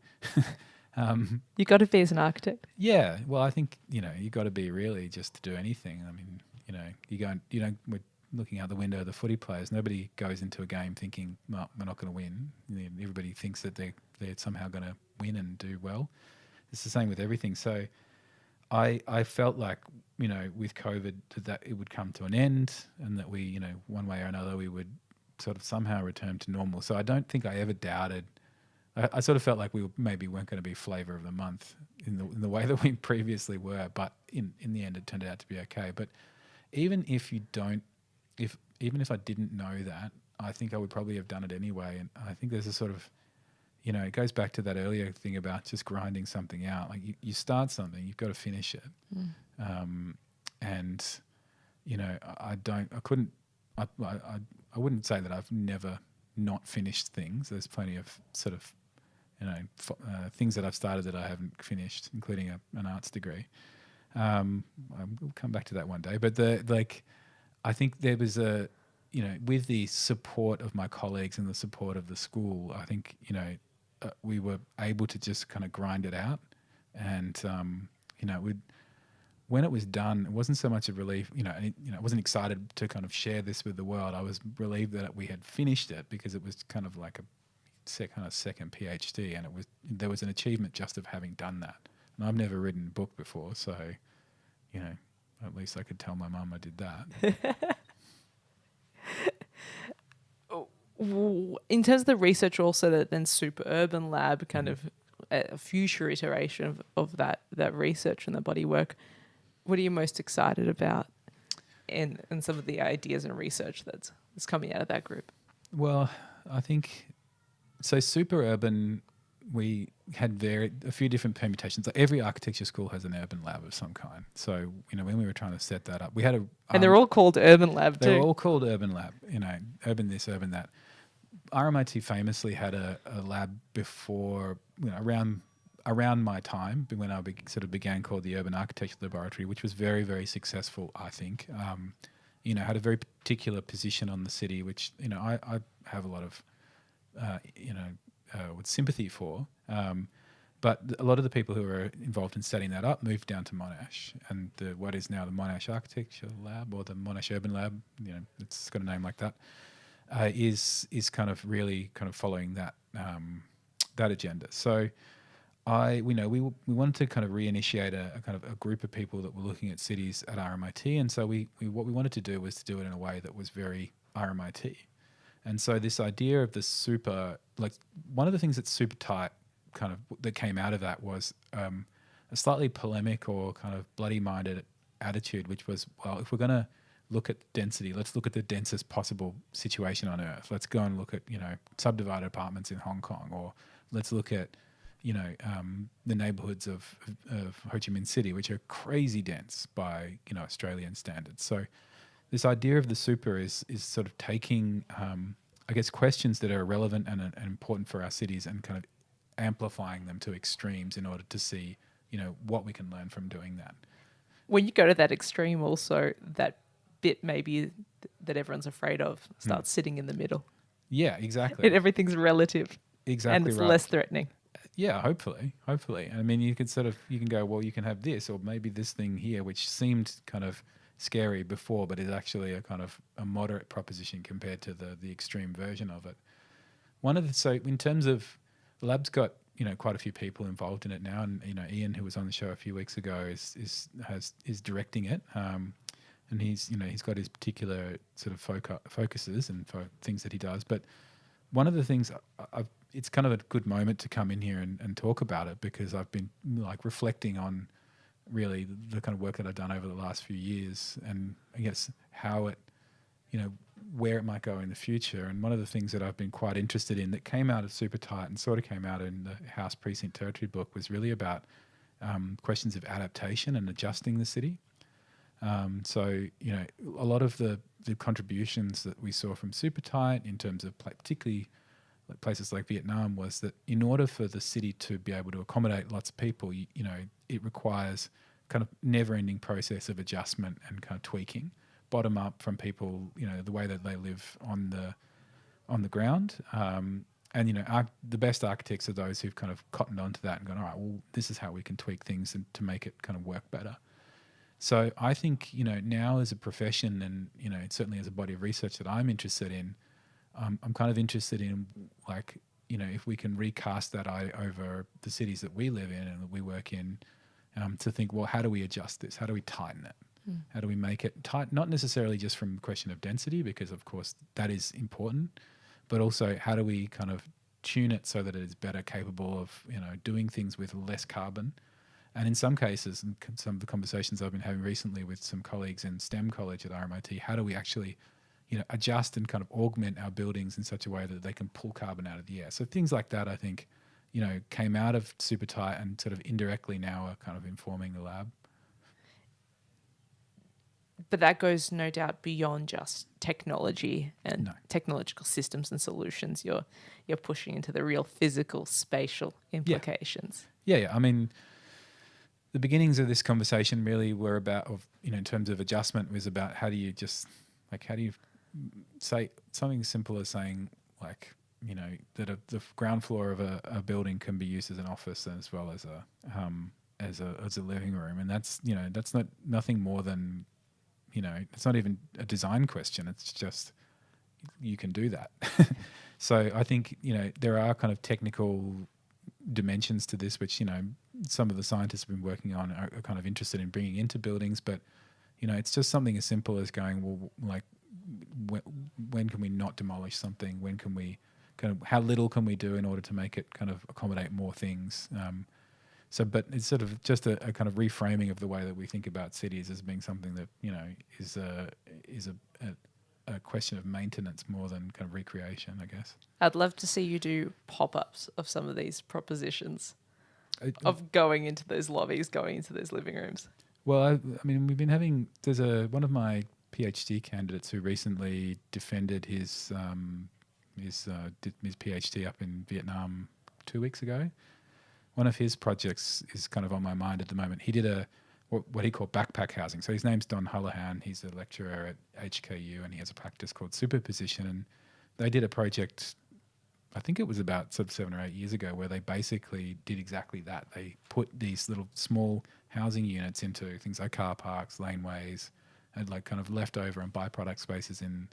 You got to be as an architect. Yeah. Well, I think, you got to be really just to do anything. I mean, we're looking out the window of the footy players. Nobody goes into a game thinking, well, we're not going to win. Everybody thinks that they're somehow going to win and do well. It's the same with everything. So I felt like, with COVID that it would come to an end and that we, one way or another, we would sort of somehow return to normal. So I don't think I ever doubted. I sort of felt like we maybe weren't going to be flavour of the month in the way that we previously were, but in the end it turned out to be okay. But even if I didn't know that, I think I would probably have done it anyway. And I think there's a sort of, it goes back to that earlier thing about just grinding something out. Like you start something, you've got to finish it. I wouldn't say that I've never not finished things. There's plenty of sort of, things that I've started that I haven't finished, including an arts degree. We'll come back to that one day. But I think there was with the support of my colleagues and the support of the school, I think, we were able to just kind of grind it out. And, when it was done, it wasn't so much a relief, I wasn't excited to kind of share this with the world. I was relieved that we had finished it because it was kind of like a second PhD, and there was an achievement just of having done that. And I've never written a book before, so, at least I could tell my mum I did that. In terms of the research also, that then Super Urban Lab kind of a future iteration of that research and the body work, what are you most excited about in some of the ideas and research that's coming out of that group? Well, I think, so Super Urban, we had a few different permutations. Like every architecture school has an urban lab of some kind. So, when we were trying to set that up, we had and they're all called Urban Lab too. They're all called Urban Lab, urban this, urban that. RMIT famously had a lab before, around my time, when I sort of began, called the Urban Architecture Laboratory, which was very, very successful, I think. Had a very particular position on the city, which, I have a lot of, with sympathy for. But a lot of the people who were involved in setting that up moved down to Monash, and what is now the Monash Architecture Lab, or the Monash Urban Lab, it's got a name like that, is kind of really kind of following that that agenda. So we wanted to kind of reinitiate a kind of a group of people that were looking at cities at RMIT, and so what we wanted to do was to do it in a way that was very RMIT. And so this idea of the super, like one of the things that's super tight kind of that came out of that was a slightly polemic or kind of bloody-minded attitude, which was, well, if we're going to look at density, let's look at the densest possible situation on Earth. Let's go and look at, subdivided apartments in Hong Kong, or let's look at, the neighborhoods of Ho Chi Minh City, which are crazy dense by, Australian standards. So this idea of the super is sort of taking, I guess, questions that are relevant and important for our cities and kind of amplifying them to extremes in order to see, what we can learn from doing that. When you go to that extreme, also, that bit maybe that everyone's afraid of starts sitting in the middle. Yeah, exactly. And everything's relative. Exactly. And it's right. less threatening. Yeah, hopefully. I mean, you can go, well, you can have this, or maybe this thing here, which seemed kind of scary before, but is actually a kind of a moderate proposition compared to the extreme version of it. So in terms of, the lab's got, quite a few people involved in it now, and Ian, who was on the show a few weeks ago, is directing it. And he's got his particular sort of focuses and things that he does. But one of the things, it's kind of a good moment to come in here and talk about it, because I've been like reflecting on really the kind of work that I've done over the last few years, and I guess how it, where it might go in the future. And one of the things that I've been quite interested in that came out of Super Tight and sort of came out in the House Precinct Territory book was really about questions of adaptation and adjusting the city. So, a lot of the contributions that we saw from Super Tight in terms of particularly like places like Vietnam was that in order for the city to be able to accommodate lots of people, it requires kind of never-ending process of adjustment and kind of tweaking, bottom up from people, the way that they live on the ground. And, the best architects are those who've kind of cottoned onto that and gone, all right, well, this is how we can tweak things and to make it kind of work better. So I think, now as a profession and, certainly as a body of research that I'm interested in, I'm kind of interested in, like, if we can recast that over the cities that we live in and that we work in, to think, well, how do we adjust this? How do we tighten it? How do we make it tight? Not necessarily just from the question of density, because, of course, that is important, but also how do we kind of tune it so that it is better capable of, doing things with less carbon. And in some cases, and some of the conversations I've been having recently with some colleagues in STEM College at RMIT, how do we actually, adjust and kind of augment our buildings in such a way that they can pull carbon out of the air? So things like that, I think, came out of Super Tight and sort of indirectly now are kind of informing the lab. But that goes no doubt beyond just technology and technological systems and solutions. You're pushing into the real physical, spatial implications. Yeah. I mean, the beginnings of this conversation really were about, in terms of adjustment, was about how do you say something simple as saying, like, that the ground floor of a building can be used as an office as well as as a living room, and that's that's nothing more than it's not even a design question. It's just you can do that. So I think there are kind of technical dimensions to this, which some of the scientists have been working on are kind of interested in bringing into buildings, but it's just something as simple as going, well, like when can we not demolish something? When can we how little can we do in order to make it kind of accommodate more things? But it's sort of just a kind of reframing of the way that we think about cities as being something that is a question of maintenance more than kind of recreation, I guess. I'd love to see you do pop-ups of some of these propositions of going into those lobbies, going into those living rooms. Well, I mean, we've been having. There's one of my PhD candidates who recently defended his PhD up in Vietnam 2 weeks ago. One of his projects is kind of on my mind at the moment. He did what he called backpack housing. So his name's Don Hullahan. He's a lecturer at HKU, and he has a practice called Superposition. And they did a project, I think it was about sort of 7 or 8 years ago, where they basically did exactly that. They put these little small housing units into things like car parks, laneways, and like kind of leftover and byproduct spaces in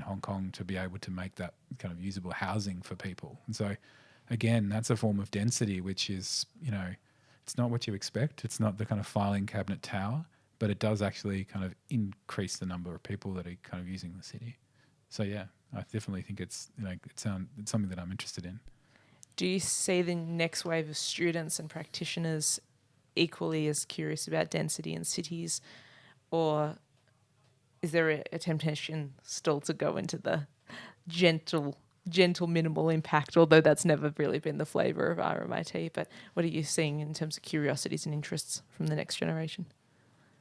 Hong Kong to be able to make that kind of usable housing for people. And so, again, that's a form of density, which is, it's not what you expect. It's not the kind of filing cabinet tower, but it does actually kind of increase the number of people that are kind of using the city. So yeah, I definitely think it's something that I'm interested in. Do you see the next wave of students and practitioners equally as curious about density in cities, or is there a temptation still to go into the gentle minimal impact, although that's never really been the flavour of RMIT? But what are you seeing in terms of curiosities and interests from the next generation?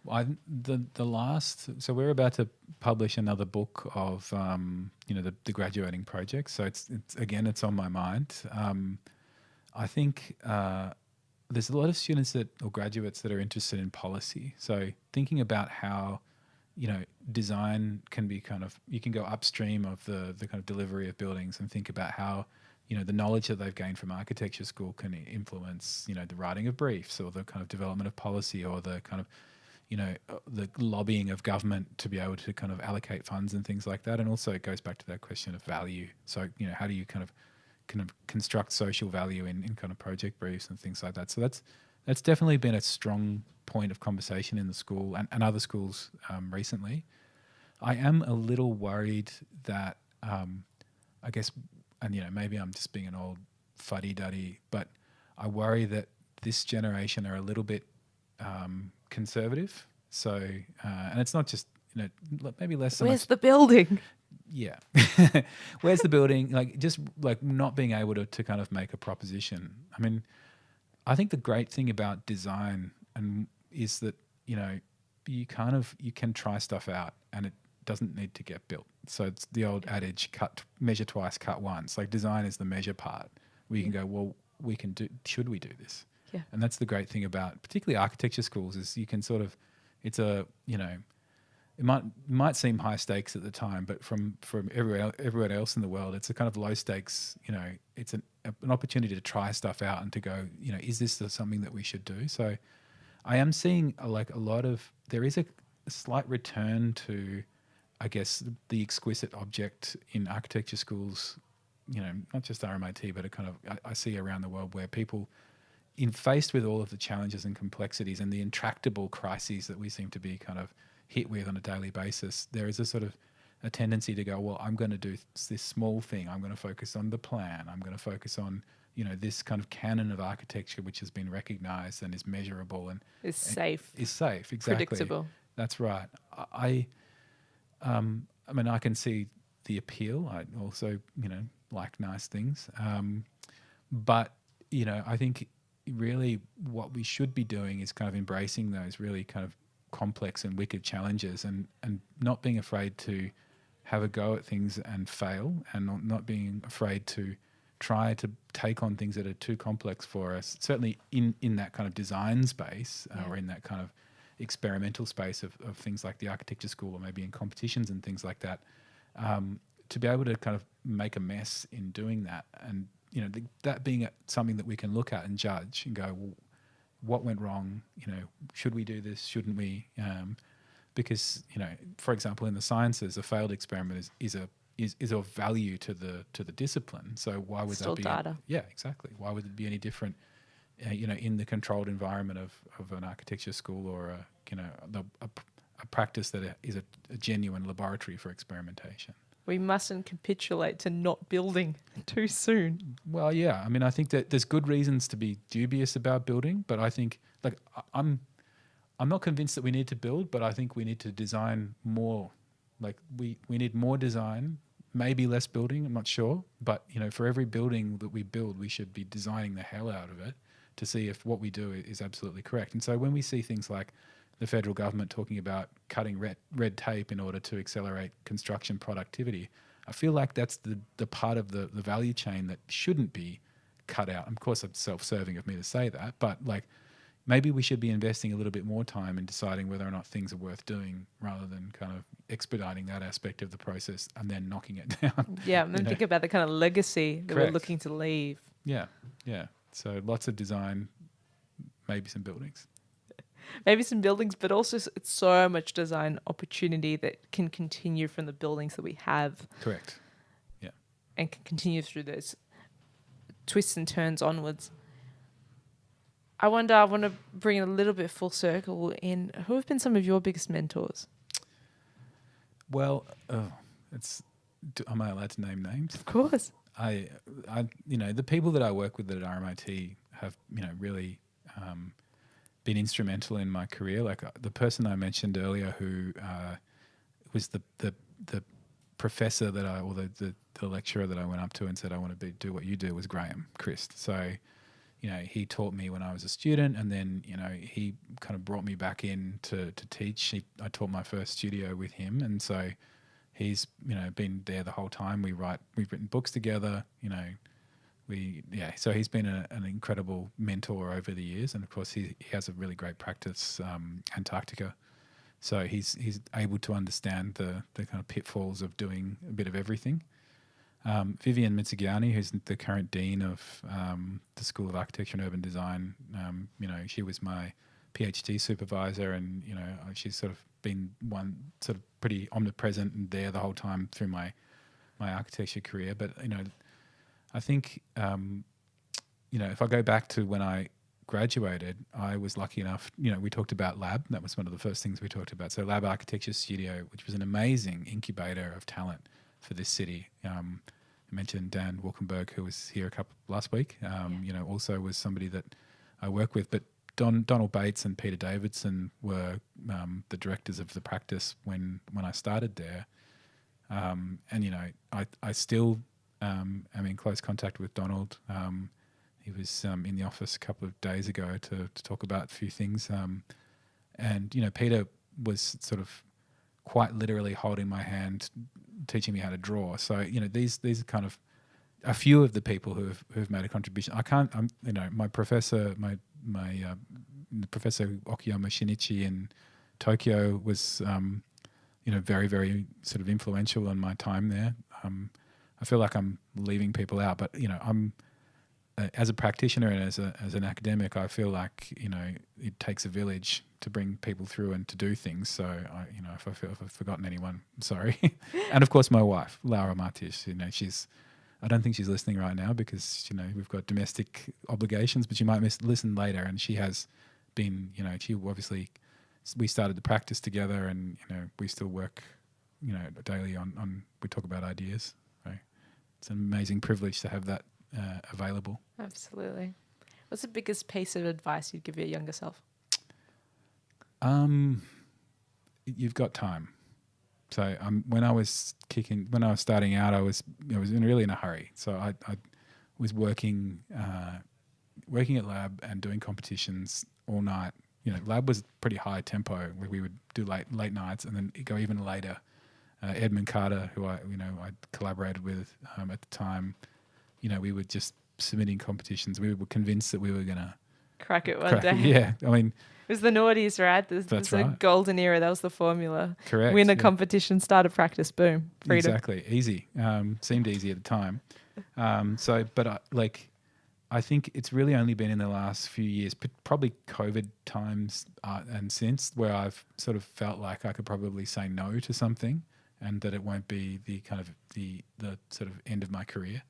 So we're about to publish another book of the graduating project. So it's on my mind. I think there's a lot of students or graduates that are interested in policy. So thinking about how design can be you can go upstream of the kind of delivery of buildings and think about how the knowledge that they've gained from architecture school can influence the writing of briefs, or the kind of development of policy, or the kind of the lobbying of government to be able to kind of allocate funds and things like that. And also it goes back to that question of value. So how do you kind of construct social value in kind of project briefs and things like that. So that's definitely been a strong point of conversation in the school and other schools recently. I am a little worried that I guess, and maybe I'm just being an old fuddy-duddy, but I worry that this generation are a little bit conservative. So, and it's not just, maybe less so much. Where's the building? Yeah. Where's the building? Just not being able to kind of make a proposition. I mean, I think the great thing about design is that, you can try stuff out and it doesn't need to get built. So it's the old adage, measure twice, cut once. Like, design is the measure part where you can go, well, should we do this? Yeah. And that's the great thing about particularly architecture schools, is you can sort of, it's it might seem high stakes at the time, but from everywhere else in the world, it's a kind of low stakes. It's an opportunity to try stuff out and to go, is this something that we should do? So, I am seeing there is a slight return to, I guess, the exquisite object in architecture schools. Not just RMIT, but I see around the world where people, faced with all of the challenges and complexities and the intractable crises that we seem to be kind of hit with on a daily basis, there is a sort of a tendency to go, well, I'm going to do this small thing. I'm going to focus on the plan. I'm going to focus on, this kind of canon of architecture, which has been recognized and is measurable and is safe. Is safe, exactly. Predictable. That's right. I mean, I can see the appeal. I also, like nice things. But, I think really what we should be doing is kind of embracing those really kind of complex and wicked challenges and not being afraid to have a go at things and fail, and not being afraid to try to take on things that are too complex for us, certainly in that kind of design space, or in that kind of experimental space of things like the architecture school, or maybe in competitions and things like that, to be able to kind of make a mess in doing that, and that being something that we can look at and judge and go, well, what went wrong. Should we do this? Shouldn't we? Because for example, in the sciences, a failed experiment is of value to the discipline. So why would Still that be? data. Yeah, exactly. Why would it be any different? In the controlled environment of an architecture school or a practice that is a genuine laboratory for experimentation. We mustn't capitulate to not building too soon. Well, yeah. I mean, I think that there's good reasons to be dubious about building, but I think I'm not convinced that we need to build, but I think we need to design more. Like we need more design, maybe less building. I'm not sure, but for every building that we build, we should be designing the hell out of it to see if what we do is absolutely correct. And so when we see things like the federal government talking about cutting red tape in order to accelerate construction productivity, I feel like that's the part of the value chain that shouldn't be cut out. Of course, it's self-serving of me to say that, but maybe we should be investing a little bit more time in deciding whether or not things are worth doing rather than kind of expediting that aspect of the process and then knocking it down. Yeah, and then think about the kind of legacy that Correct. we're looking to leave. Yeah. So lots of design, maybe some buildings. Maybe some buildings, but also it's so much design opportunity that can continue from the buildings that we have. Correct. Yeah. And can continue through those twists and turns onwards. I want to bring it a little bit full circle in. Who have been some of your biggest mentors? Well, am I allowed to name names? Of course. I the people that I work with at RMIT have really been instrumental in my career. Like the person I mentioned earlier, who was the professor that the lecturer that I went up to and said I want to do what you do, was Graham Christ. So he taught me when I was a student, and then he kind of brought me back in to teach. I taught my first studio with him, and so he's been there the whole time. We've written books together. So he's been an incredible mentor over the years, and of course he has a really great practice, Antarctica. So he's able to understand the kind of pitfalls of doing a bit of everything. Vivian Mitsugiani, who's the current dean of the School of Architecture and Urban Design, she was my PhD supervisor, and she's sort of been one sort of pretty omnipresent and there the whole time through my architecture career. But I think if I go back to when I graduated, I was lucky enough. We talked about Lab. That was one of the first things we talked about. So Lab Architecture Studio, which was an amazing incubator of talent for this city. I mentioned Dan Walkenberg, who was here last week. Also was somebody that I work with. But Donald Bates and Peter Davidson were the directors of the practice when I started there. I still am in close contact with Donald. He was in the office a couple of days ago to talk about a few things. Peter was sort of quite literally holding my hand, teaching me how to draw. So these are kind of a few of the people who've made a contribution. My professor, Professor Okuyama Shinichi in Tokyo was very, very sort of influential in my time there. I feel like I'm leaving people out, but I'm as a practitioner and as an academic, I feel like it takes a village to bring people through and to do things. So if I've forgotten anyone, I'm sorry. And of course, my wife, Laura Martish. I don't think she's listening right now because we've got domestic obligations, but she might listen later. And she has been, she obviously, we started the practice together, and we still work, daily on. We talk about ideas. So it's an amazing privilege to have that available. Absolutely. What's the biggest piece of advice you'd give your younger self? You've got time. So when I was starting out, I was really in a hurry. So I was working at Lab and doing competitions all night. Lab was pretty high tempo. We would do late nights and then go even later. Edmund Carter, who I collaborated with at the time, we were just submitting competitions. We were convinced that we were going to crack it one day. Yeah, I mean, it was the noughties, right? That's right. A golden era. That was the formula. Correct. Win a competition, start a practice, boom, freedom. Exactly, easy. Seemed easy at the time. I think it's really only been in the last few years, probably COVID times and since, where I've sort of felt like I could probably say no to something and that it won't be the kind of the sort of end of my career.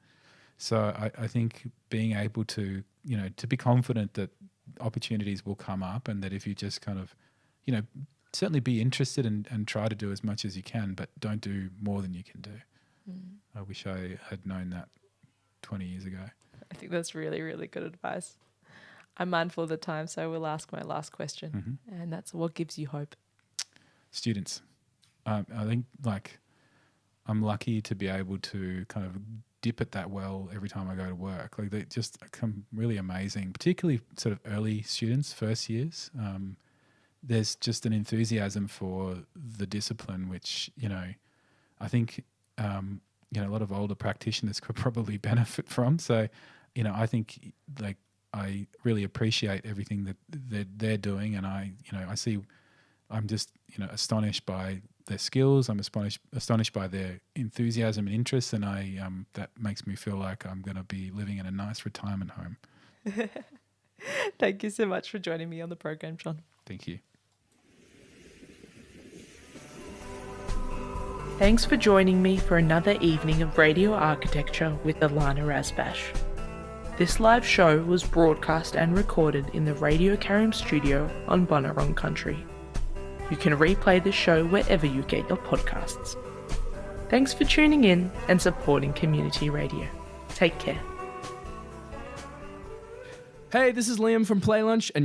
So I think being able to, to be confident that opportunities will come up, and that if you just kind of, certainly be interested and try to do as much as you can, but don't do more than you can do. I wish I had known that 20 years ago. I think that's really, really good advice. I'm mindful of the time, so I will ask my last question, and that's what gives you hope? Students. I think I'm lucky to be able to kind of dip at that well every time I go to work. Like, they just come really amazing, particularly sort of early students, first years. There's just an enthusiasm for the discipline, which, I think, a lot of older practitioners could probably benefit from. So, I think I really appreciate everything that they're doing. And I'm just, astonished by their skills. I'm astonished by their enthusiasm and interest. And that makes me feel like I'm going to be living in a nice retirement home. Thank you so much for joining me on the program, John. Thank you. Thanks for joining me for another evening of radio architecture with Ilana Razbash. This live show was broadcast and recorded in the Radio Karim studio on Bunurong Country. You can replay the show wherever you get your podcasts. Thanks for tuning in and supporting community radio. Take care. Hey, this is Liam from Play Lunch, and you're